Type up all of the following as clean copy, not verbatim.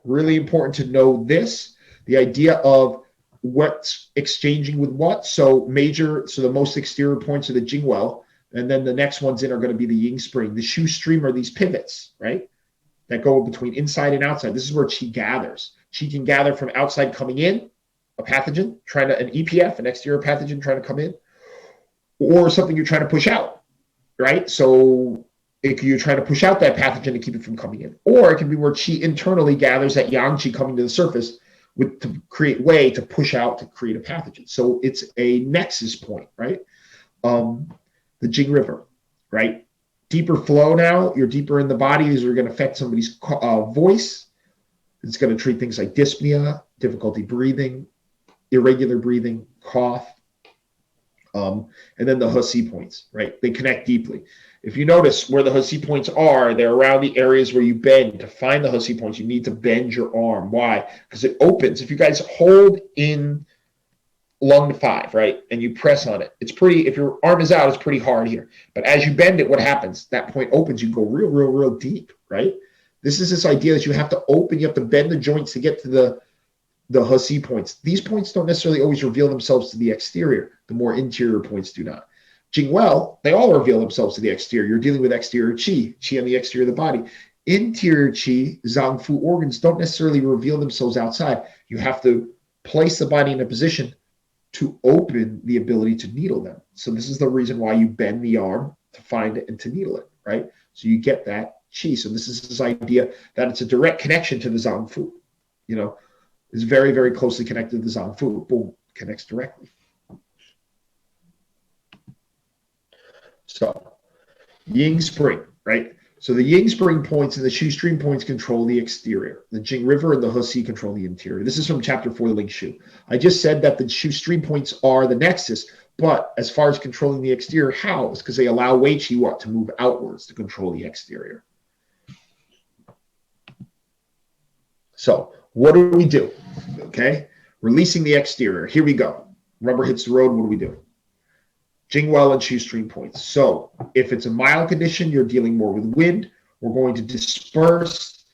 really important to know this, the idea of what's exchanging with what. So the most exterior points are the Jingwell, and then the next ones in are going to be the Ying Spring. The Shu Stream are these pivots, right, that go between inside and outside. This is where Qi gathers. Qi can gather from outside coming in, a pathogen, an EPF, an exterior pathogen trying to come in, or something you're trying to push out, right? So if you're trying to push out that pathogen to keep it from coming in. Or it can be where Qi internally gathers that Yang Qi coming to the surface to create way to push out to create a pathogen. So it's a nexus point, right? The Jing River, right? Deeper flow now, you're deeper in the body. These are going to affect somebody's voice. It's going to treat things like dyspnea, difficulty breathing, irregular breathing, cough. And then the He points, right? They connect deeply. If you notice where the He points are, they're around the areas where you bend. To find the He points, you need to bend your arm. Why? Because it opens. If you guys hold in lung 5, right, and you press on it, it's pretty, if your arm is out, it's pretty hard here. But as you bend it, what happens? That point opens. You go real deep, right? This is this idea that you have to open, you have to bend the joints to get to the He points. These points don't necessarily always reveal themselves to the exterior. The more interior points do not. Jingwell, they all reveal themselves to the exterior. You're dealing with exterior Qi on the exterior of the body. Interior Qi, Zangfu organs don't necessarily reveal themselves outside. You have to place the body in a position to open the ability to needle them. So this is the reason why you bend the arm to find it and to needle it, right? So you get that Qi. So this is this idea that it's a direct connection to the Zangfu. Is very, very closely connected to the Zangfu. Boom, connects directly. So, Ying Spring, right? So the Ying Spring points and the Shu Stream points control the exterior. The Jing River and the He control the interior. This is from chapter 4, the Ling Shu. I just said that the Shu Stream points are the nexus, but as far as controlling the exterior, how? It's because they allow Wei Qi to move outwards to control the exterior. So, what do we do? Okay, releasing the exterior. Here we go. Rubber hits the road. What do we do? Jingwell and Shu Stream points. So if it's a mild condition, you're dealing more with wind. We're going to disperse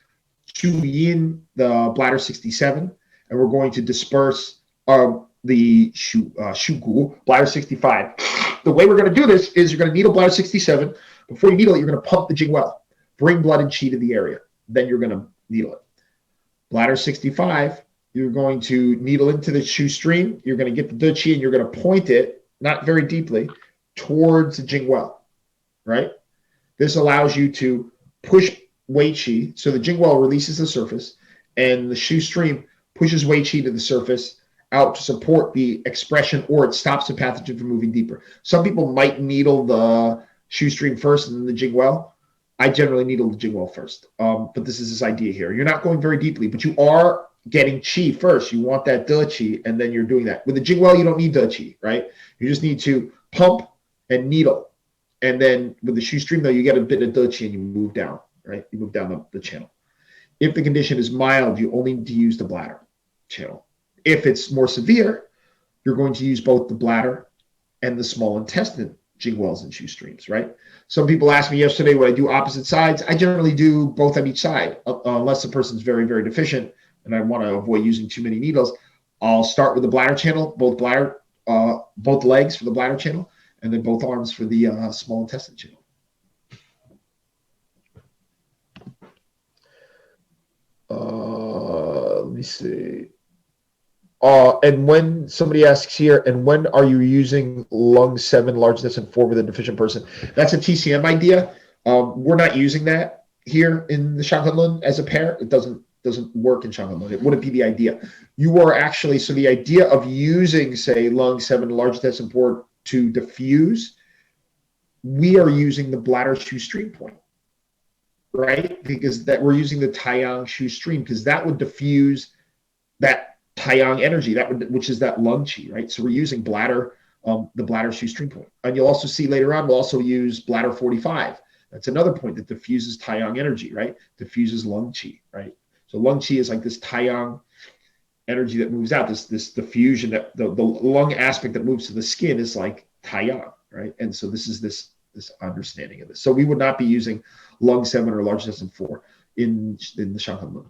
Shu Yin, the bladder 67, and we're going to disperse the Shu Gu, bladder 65. The way we're going to do this is you're going to needle bladder 67. Before you needle it, you're going to pump the Jingwell, bring blood and Qi to the area. Then you're going to needle it. Bladder 65, you're going to needle into the Shu Stream. You're going to get the De Qi and you're going to point it, not very deeply, towards the Jingwell, right? This allows you to push Wei Qi. So the Jingwell releases the surface and the Shu Stream pushes Wei Qi to the surface out to support the expression, or it stops the pathogen from moving deeper. Some people might needle the Shu Stream first and then the Jingwell. I generally needle the Jingwell first. But this is this idea here. You're not going very deeply, but you are getting Qi first. You want that De Qi, and then you're doing that. With the Jingwell, you don't need De Qi, right? You just need to pump and needle. And then with the Shu Stream, though, you get a bit of De Qi and you move down, right? You move down the channel. If the condition is mild, you only need to use the bladder channel. If it's more severe, you're going to use both the bladder and the small intestine Jingwells and Shu Streams, right? Some people asked me yesterday, would I do opposite sides? I generally do both on each side, unless the person's very, very deficient and I want to avoid using too many needles. I'll start with the bladder channel, both legs for the bladder channel, and then both arms for the small intestine channel. Let me see. And when somebody asks here, and when are you using lung 7, large intestine 4 with a deficient person? That's a TCM idea. We're not using that here in the Shanghanlun as a pair. It doesn't work in Shanghanlun. It wouldn't be the idea. You are actually, so the idea of using, say, lung 7, large intestine 4 to diffuse, we are using the bladder Shu Stream point, right? Because that we're using the Taiyang Shu Stream, because that would diffuse that Taiyang energy, which is that lung Qi, right? So we're using bladder, the bladder Shu Stream point. And you'll also see later on, we'll also use bladder 45. That's another point that diffuses Taiyang energy, right? Diffuses lung Qi, right? So lung Qi is like this Taiyang energy that moves out, this diffusion, that the lung aspect that moves to the skin is like Taiyang, right? And so this is this understanding of this. So we would not be using lung 7 or large intestine 4 in the Shanghanlun.